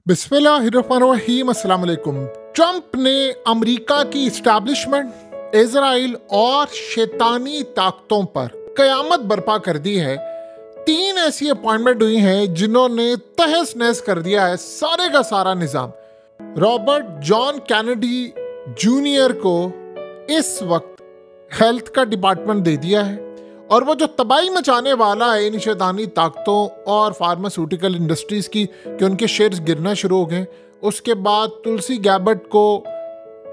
बिस्मिल्लाहिर्रहमानिर्रहीम, अस्सलाम वालेकुम। ट्रंप ने अमेरिका की इस्टेब्लिशमेंट, इजराइल और शैतानी ताकतों पर कयामत बर्पा कर दी है। 3 ऐसी अपॉइंटमेंट हुई हैं जिन्होंने तहस नहस कर दिया है सारे का सारा निज़ाम। रॉबर्ट जॉन कैनेडी जूनियर को इस वक्त हेल्थ का डिपार्टमेंट दे दिया है और वो जो तबाही मचाने वाला है इन शैतानी ताकतों और फार्मास्यूटिकल इंडस्ट्रीज की कि उनके शेयर्स गिरना शुरू हो गए। उसके बाद तुलसी गैबर्ट को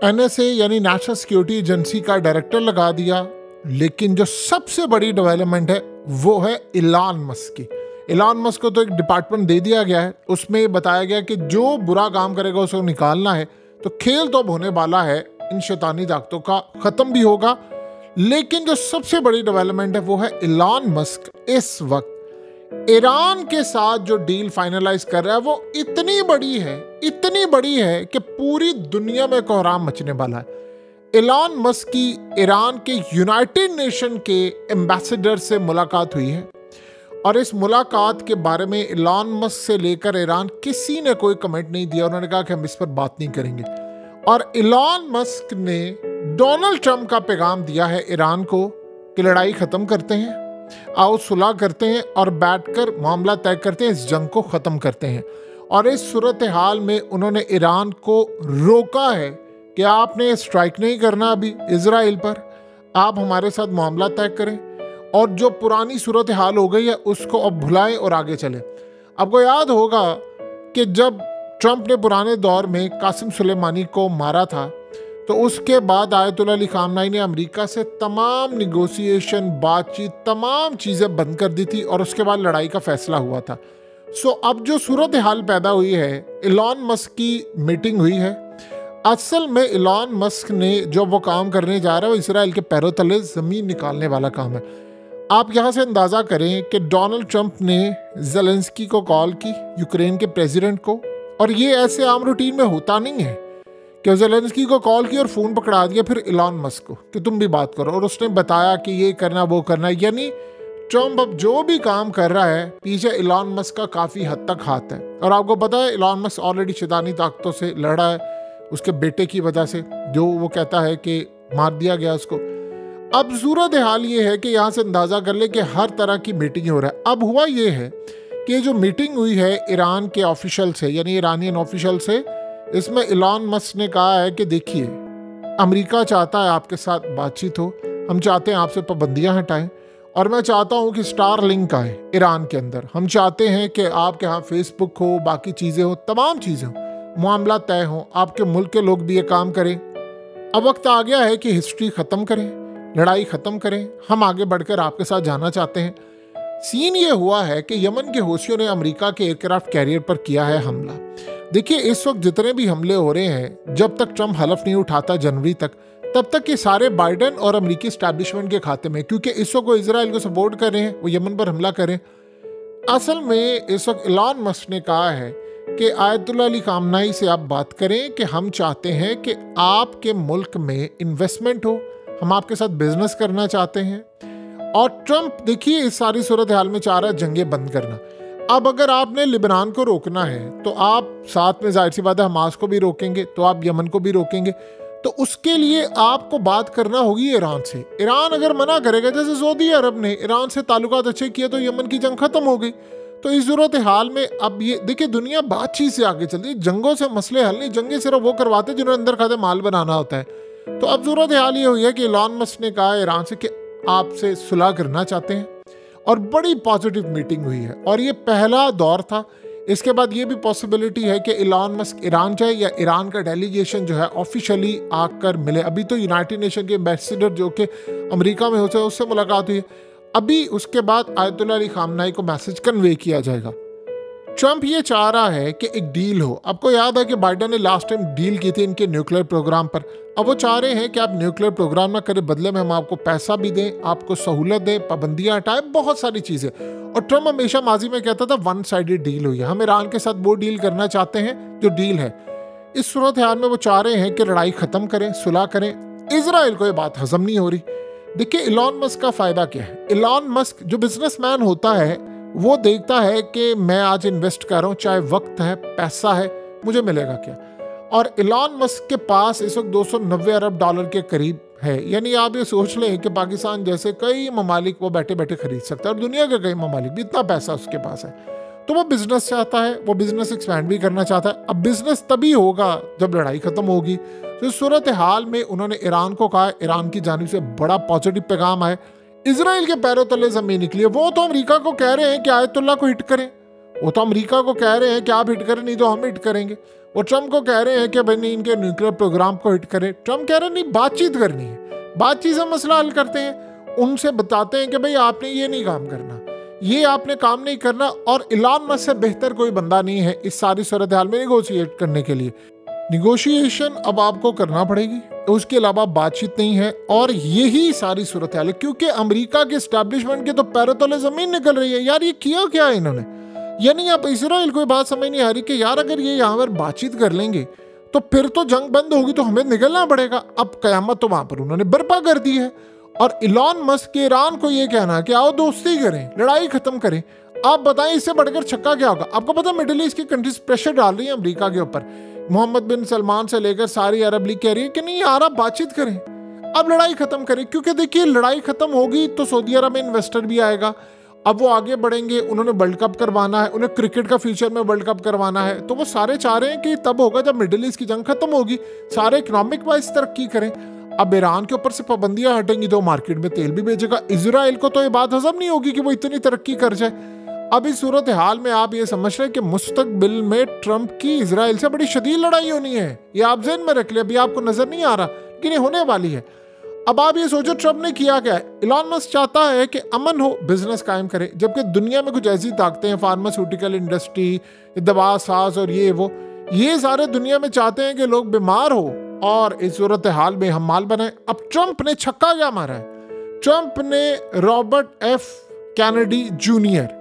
NSA यानी नेशनल सिक्योरिटी एजेंसी का डायरेक्टर लगा दिया। लेकिन जो सबसे बड़ी डेवलपमेंट है वो है इलॉन मस्क की। इलॉन मस्क को तो एक डिपार्टमेंट दे दिया गया है, उसमें बताया गया कि जो बुरा काम करेगा उसको निकालना है। तो खेल तो अब होने वाला है, इन शैतानी ताकतों का ख़त्म भी होगा। लेकिन जो सबसे बड़ी डेवलपमेंट है वो है इलॉन मस्क इस वक्त ईरान के साथ जो डील फाइनलाइज कर रहा है वो इतनी बड़ी है कि पूरी दुनिया में कोहराम मचने वाला है। इलॉन मस्क की ईरान के यूनाइटेड नेशन के एम्बेसडर से मुलाकात हुई है और इस मुलाकात के बारे में इलॉन मस्क से लेकर ईरान किसी ने कोई कमेंट नहीं दिया। उन्होंने कहा कि हम इस पर बात नहीं करेंगे। और इलॉन मस्क ने डोनाल्ड ट्रंप का पैगाम दिया है ईरान को कि लड़ाई ख़त्म करते हैं, आओ सुलह करते हैं और बैठकर मामला तय करते हैं, इस जंग को ख़त्म करते हैं। और इस सूरत हाल में उन्होंने ईरान को रोका है कि आपने स्ट्राइक नहीं करना अभी इजराइल पर, आप हमारे साथ मामला तय करें और जो पुरानी सूरत हाल हो गई है उसको अब भुलाएं और आगे चलें। आपको याद होगा कि जब ट्रंप ने पुराने दौर में कासिम सुलेमानी को मारा था तो उसके बाद आयतुल्लाह अली खामनाई ने अमेरिका से तमाम निगोशिएशन, बातचीत, तमाम चीज़ें बंद कर दी थी और उसके बाद लड़ाई का फैसला हुआ था। अब जो सूरत हाल पैदा हुई है, इलॉन मस्क की मीटिंग हुई है। असल में इलॉन मस्क ने जो वो काम करने जा रहा है वो इसराइल के पैरों तले ज़मीन निकालने वाला काम है। आप यहाँ से अंदाज़ा करें कि डोनाल्ड ट्रंप ने ज़ेलेंस्की को कॉल की, यूक्रेन के प्रेसिडेंट को, और ये ऐसे आम रूटीन में होता नहीं है कि ज़ेलेंस्की को कॉल की और फ़ोन पकड़ा दिया फिर इलॉन मस्क को कि तुम भी बात करो, और उसने बताया कि ये करना वो करना। यानी ट्रंप अब जो भी काम कर रहा है पीछे इलॉन मस्क का काफ़ी हद तक हाथ है। और आपको पता है इलॉन मस्क ऑलरेडी शैतानी ताकतों से लड़ा है उसके बेटे की वजह से, जो वो कहता है कि मार दिया गया उसको। अब सूरत हाल ये है कि यहाँ से अंदाज़ा कर ले कि हर तरह की मीटिंग हो रहा है। अब हुआ ये है कि जो मीटिंग हुई है ईरान के ऑफिशियल से यानी ईरानियन ऑफिशियल से, इसमें इलॉन मस्क ने कहा है कि देखिए अमेरिका चाहता है आपके साथ बातचीत हो, हम चाहते हैं आपसे पाबंदियां हटाएं और मैं चाहता हूं कि स्टार लिंक आए ईरान के अंदर। हम चाहते हैं कि आपके यहाँ फेसबुक हो, बाकी चीज़ें हो, तमाम चीज़ें हो, मामला तय हो, आपके मुल्क के लोग भी ये काम करें। अब वक्त आ गया है कि हिस्ट्री ख़त्म करें, लड़ाई ख़त्म करें, हम आगे बढ़कर आपके साथ जाना चाहते हैं। सीन ये हुआ है कि यमन के हौसियों ने अमेरिका के एयरक्राफ्ट कैरियर पर किया है हमला। देखिए इस वक्त जितने भी हमले हो रहे हैं, जब तक ट्रंप हलफ नहीं उठाता जनवरी तक, तब तक ये सारे बाइडेन और अमेरिकी एस्टैब्लिशमेंट के खाते में, क्योंकि इस वक्त वो इजराइल को सपोर्ट कर रहे हैं, वो यमन पर हमला करें। असल में इस वक्त इलॉन मस्क ने कहा है कि आयतुल्लाह अली खामनाई से आप बात करें कि हम चाहते हैं कि आपके मुल्क में इन्वेस्टमेंट हो, हम आपके साथ बिजनेस करना चाहते हैं। और ट्रंप देखिए इस सारी सूरत हाल में चाह रहा है जंगें बंद करना। अब अगर आपने लिबनान को रोकना है तो आप साथ में जाहिर सी बात है हमास को भी रोकेंगे, तो आप यमन को भी रोकेंगे, तो उसके लिए आपको बात करना होगी ईरान से। ईरान अगर मना करेगा, जैसे सऊदी अरब ने ईरान से ताल्लुकात अच्छे किए तो यमन की जंग खत्म हो गई। तो इस सूरत हाल में अब ये देखिए दुनिया बातचीत से आगे चलती है, जंगों से मसले हल नहीं, जंगें सिर्फ वो करवाते जिन्होंने अंदर खाते माल बनाना होता है। तो अब सूरत हाल ये हुई है कि इलॉन मस्क ने कहा ईरान से कि आपसे सुलह करना चाहते हैं और बड़ी पॉजिटिव मीटिंग हुई है और ये पहला दौर था। इसके बाद ये भी पॉसिबिलिटी है कि इलॉन मस्क ईरान जाए या ईरान का डेलीगेशन जो है ऑफिशियली आकर मिले। अभी तो यूनाइटेड नेशन के एम्बेसडर जो कि अमेरिका में होते हैं उससे मुलाकात हुई है। अभी उसके बाद आयतुल्लाह अली खामनाई को मैसेज कन्वे किया जाएगा। ट्रंप ये चाह रहा है कि एक डील हो। आपको याद है कि बाइडेन ने लास्ट टाइम डील की थी इनके न्यूक्लियर प्रोग्राम पर। अब वो चाह रहे हैं कि आप न्यूक्लियर प्रोग्राम ना करें, बदले में हम आपको पैसा भी दें, आपको सहूलत दें, पाबंदियां हटाएं, बहुत सारी चीज़ें। और ट्रंप हमेशा माजी में कहता था वन साइडेड डील हुई है, हम ईरान के साथ वो डील करना चाहते हैं जो डील है। इस सूरत हाल में वो चाह रहे हैं कि लड़ाई ख़त्म करें, सुलह करें। इजराइल को ये बात हजम नहीं हो रही। देखिए इलॉन मस्क का फ़ायदा क्या है। इलॉन मस्क जो बिजनेसमैन होता है वो देखता है कि मैं आज इन्वेस्ट कर रहा हूँ, चाहे वक्त है, पैसा है, मुझे मिलेगा क्या। और इलॉन मस्क के पास इस वक्त 290 अरब डॉलर के करीब है। यानी आप ये सोच लें कि पाकिस्तान जैसे कई ममालिक वो बैठे बैठे खरीद सकता है, और दुनिया के कई ममालिक भी, इतना पैसा उसके पास है। तो वो बिजनेस चाहता है, वो बिजनेस एक्सपैंड भी करना चाहता है। अब बिजनेस तभी होगा जब लड़ाई खत्म होगी। तो इस सूरत हाल में उन्होंने ईरान को कहा, ईरान की जानिब से बड़ा पॉजिटिव पैगाम आए, इजराइल के पैरों तले जमीन निकली है। वो तो अमेरिका को कह रहे हैं कि आयतुल्लाह को हिट करें, वो तो अमेरिका को कह रहे हैं कि आप हिट करें, नहीं तो हम हिट करेंगे। वो ट्रम्प को कह रहे हैं कि भाई नहीं, इनके न्यूक्लियर प्रोग्राम को हिट करें। ट्रम्प कह रहे हैं नहीं, बातचीत करनी है, बातचीत से मसला हल करते हैं। उनसे बताते हैं कि भाई आपने ये नहीं काम करना, ये आपने काम नहीं करना। और इलॉन मस्क से बेहतर कोई बंदा नहीं है इस सारी सूरत हाल में निगोशिएट करने के लिए। निगोशिएशन अब आपको करना पड़ेगी, उसके अलावा बातचीत नहीं है। और यही सारी सूरत हाल है, क्योंकि अमेरिका के एस्टैब्लिशमेंट के तो पैरों तले जमीन निकल रही है। यार ये किया क्या है इन्होंने? यानी अब इसराइल को बात समझ नहीं आ रही कि यार अगर ये यहाँ पर बातचीत कर लेंगे तो फिर तो जंग बंद होगी, तो हमें निकलना पड़ेगा। अब कयामत तो वहां पर उन्होंने बर्पा कर दी है। और इलॉन मस्क के ईरान को ये कहना कि आओ दोस्ती करें, लड़ाई खत्म करें। आप बताएं इससे बढ़कर छक्का क्या होगा? आपको पता मिडिल ईस्ट की कंट्रीज प्रेशर डाल रही है अमेरिका के ऊपर। मोहम्मद बिन सलमान से लेकर सारी अरब लीग कह रही है कि नहीं यार आप बातचीत करें, अब लड़ाई खत्म करें। क्योंकि देखिए लड़ाई खत्म होगी तो सऊदी अरब में इन्वेस्टर भी आएगा, अब वो आगे बढ़ेंगे, उन्होंने वर्ल्ड कप करवाना है, उन्हें क्रिकेट का फ्यूचर में वर्ल्ड कप करवाना है। तो वो सारे चाह रहे हैं कि तब होगा जब मिडिल ईस्ट की जंग खत्म होगी, सारे इकोनॉमिक वाइज तरक्की करें। अब ईरान के ऊपर से पाबंदियां हटेंगी तो मार्केट में तेल भी बेचेगा। इजराइल को तो ये बात हजम नहीं होगी कि वो इतनी तरक्की कर जाए। अब इस सूरत हाल में आप ये समझ रहे हैं कि मुस्तकबिल में ट्रंप की इजराइल से बड़ी शदीद लड़ाई होनी है। ये आप ज़हन में रख ले, अभी आपको नजर नहीं आ रहा लेकिन ये होने वाली है। अब आप ये सोचो ट्रंप ने किया क्या है। इलॉन मस्क चाहता है कि अमन हो, बिजनेस कायम करे, जबकि दुनिया में कुछ ऐसी ताकतें हैं, फार्मास्यूटिकल इंडस्ट्री, दवा साज और ये सारे दुनिया में चाहते हैं कि लोग बीमार हो और इस सूरत हाल में हम माल बनाए। अब ट्रंप ने छक्का क्या मारा है? ट्रंप ने रॉबर्ट एफ कैनेडी जूनियर,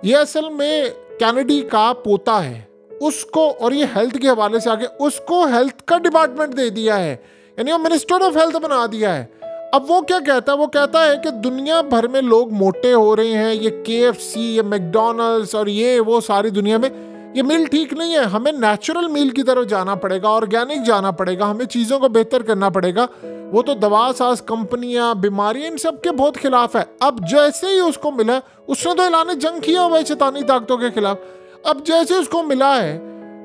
ये असल में कैनेडी का पोता है, उसको, और ये हेल्थ के हवाले से आगे, उसको हेल्थ का डिपार्टमेंट दे दिया है, यानी वो मिनिस्टर ऑफ हेल्थ बना दिया है। अब वो क्या कहता है? वो कहता है कि दुनिया भर में लोग मोटे हो रहे हैं, ये KFC, ये मैकडॉनल्ड्स और ये वो सारी दुनिया में ये मील ठीक नहीं है, हमें नेचुरल मील की तरफ जाना पड़ेगा, ऑर्गेनिक जाना पड़ेगा, हमें चीज़ों को बेहतर करना पड़ेगा। वो तो दवा साज कंपनियां, बीमारियां, इन सब के बहुत खिलाफ है। अब जैसे ही उसको मिला, उसने तो ऐलान जंग किया हुआ है शैतानी ताकतों के खिलाफ। अब जैसे उसको मिला है,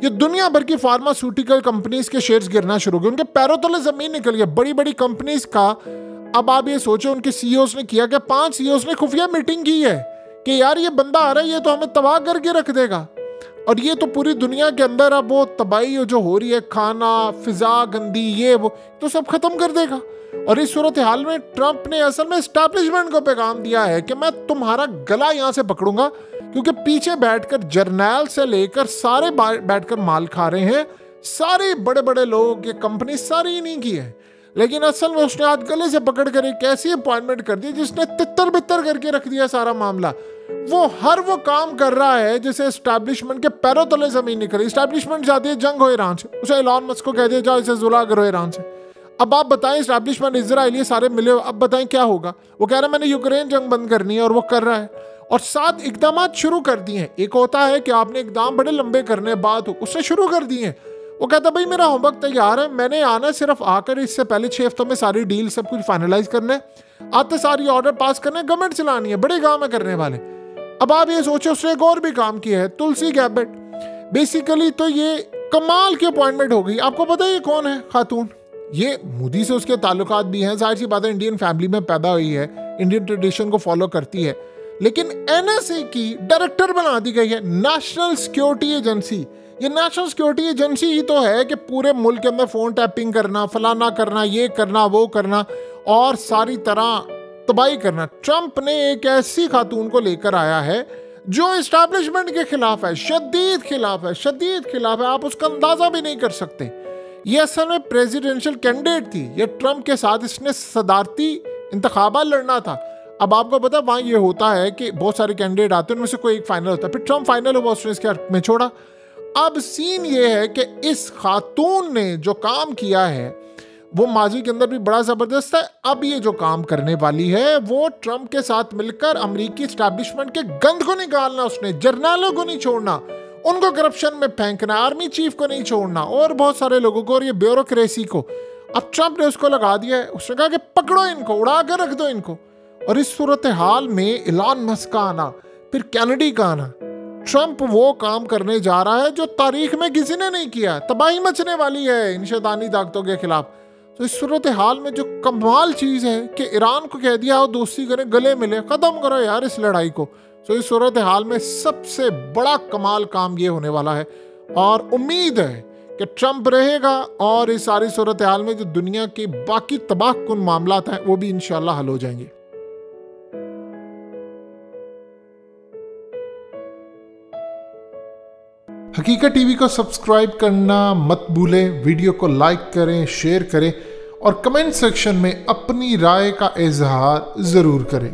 ये दुनिया भर की फार्मास्यूटिकल कंपनीज के शेयर्स गिरना शुरू हो गए, उनके पैरों तले जमीन निकल गई बड़ी बड़ी कंपनीज का। अब आप ये सोचो उनके CEOs ने किया क्या? 5 CEOs ने खुफिया मीटिंग की है कि यार ये बंदा आ रहा है, ये तो हमें तबाह करके रख देगा। और ये तो पूरी दुनिया के अंदर अब वो तबाही जो हो रही है, खाना, फिजा गंदी, ये वो तो सब खत्म कर देगा। और इस सूरत हाल में ट्रंप ने असल में एस्टैब्लिशमेंट को पैगाम दिया है कि मैं तुम्हारा गला यहाँ से पकड़ूंगा, क्योंकि पीछे बैठकर जर्नैल से लेकर सारे बैठकर माल खा रहे हैं, सारे बड़े बड़े लोग, ये कंपनी सारी इन्हीं की है। लेकिन असल में उसने आज गले से पकड़ कर एक ऐसी अपॉइंटमेंट कर दी जिसने तितर बितर करके रख दिया सारा मामला। वो काम कर रहा है जिसे एस्टैब्लिशमेंट के पैरों तले जमीन निकली। एस्टैब्लिशमेंट चाहती है जंग हो ईरान से, उसे इलॉन मस्क को कह दिया जाओ इसे जुला करो ईरान से। अब आप बताएं एस्टैब्लिशमेंट इजराइल ये सारे मिले, अब बताएं क्या होगा? वो कह रहा है मैंने यूक्रेन जंग बंद करनी है और वो कर रहा है, और 7 इकदाम शुरू कर दिए हैं। एक होता है कि आपने इकदाम बड़े लंबे करने बात हो, उसने शुरू कर दिए हैं। वो कहता भाई मेरा होमवर्क तैयार है, मैंने आना सिर्फ आकर इससे पहले 6 हफ्तों में सारी डील सब कुछ फाइनलाइज करना है, आते सारी ऑर्डर पास करना है, गवर्नमेंट चलानी है, बड़े काम है करने वाले। अब आप ये सोचो उसने एक और भी काम किया है, तुलसी गैबेट। बेसिकली तो ये कमाल की अपॉइंटमेंट हो गई। आपको पता है ये कौन है खातून? ये मोदी से उसके ताल्लुकात भी हैं, जाहिर सी बात है इंडियन फैमिली में पैदा हुई है, इंडियन ट्रेडिशन को फॉलो करती है, लेकिन NSA की डायरेक्टर बना दी गई है, नेशनल सिक्योरिटी एजेंसी। ये नेशनल सिक्योरिटी एजेंसी ही तो है कि पूरे मुल्क के अंदर फोन टैपिंग करना, फलाना करना, ये करना, वो करना और सारी तरह तबाही करना। ट्रंप ने एक ऐसी खातून को लेकर आया है जो एस्टैब्लिशमेंट के खिलाफ है, शदीद खिलाफ है, शदीद खिलाफ है, आप उसका अंदाजा भी नहीं कर सकते। ये असल में प्रेसिडेंशियल कैंडिडेट थी, ये ट्रंप के साथ इसने सदारती इंतखाबा लड़ना था। अब आपको पता वहाँ ये होता है कि बहुत सारे कैंडिडेट आते हैं, उनमें से कोई एक फाइनल होता है, फिर ट्रंप फाइनल हुआ, उसने इसके हक में छोड़ा। अब सीन ये है कि इस खातून ने जो काम किया है वो माजी के अंदर भी बड़ा ज़बरदस्त है। अब ये जो काम करने वाली है वो ट्रंप के साथ मिलकर अमेरिकी एस्टैब्लिशमेंट के गंद को निकालना, उसने जर्नलों को नहीं छोड़ना, उनको करप्शन में फेंकना, आर्मी चीफ को नहीं छोड़ना और बहुत सारे लोगों को और ये ब्यूरोक्रेसी को। अब ट्रंप ने उसको लगा दिया है, उसने कहा कि पकड़ो इनको, उड़ा कर रख दो इनको। और इस सूरत हाल में इलॉन मस्क का आना, फिर कैनेडी का आना, ट्रंप वो काम करने जा रहा है जो तारीख में किसी ने नहीं किया। तबाही मचने वाली है इन शैतानी ताकतों के खिलाफ। तो इस सूरत हाल में जो कमाल चीज़ है कि ईरान को कह दिया हो दोस्ती करें, गले मिले, ख़त्म करो यार इस लड़ाई को। तो इस सूरत हाल में सबसे बड़ा कमाल काम ये होने वाला है और उम्मीद है कि ट्रंप रहेगा और इस सारी सूरत हाल में जो दुनिया के बाकी तबाहकुन मामलात हैं वो भी इंशाल्लाह हल हो जाएंगे। हकीकत टीवी को सब्सक्राइब करना मत भूलें, वीडियो को लाइक करें, शेयर करें और कमेंट सेक्शन में अपनी राय का इजहार ज़रूर करें।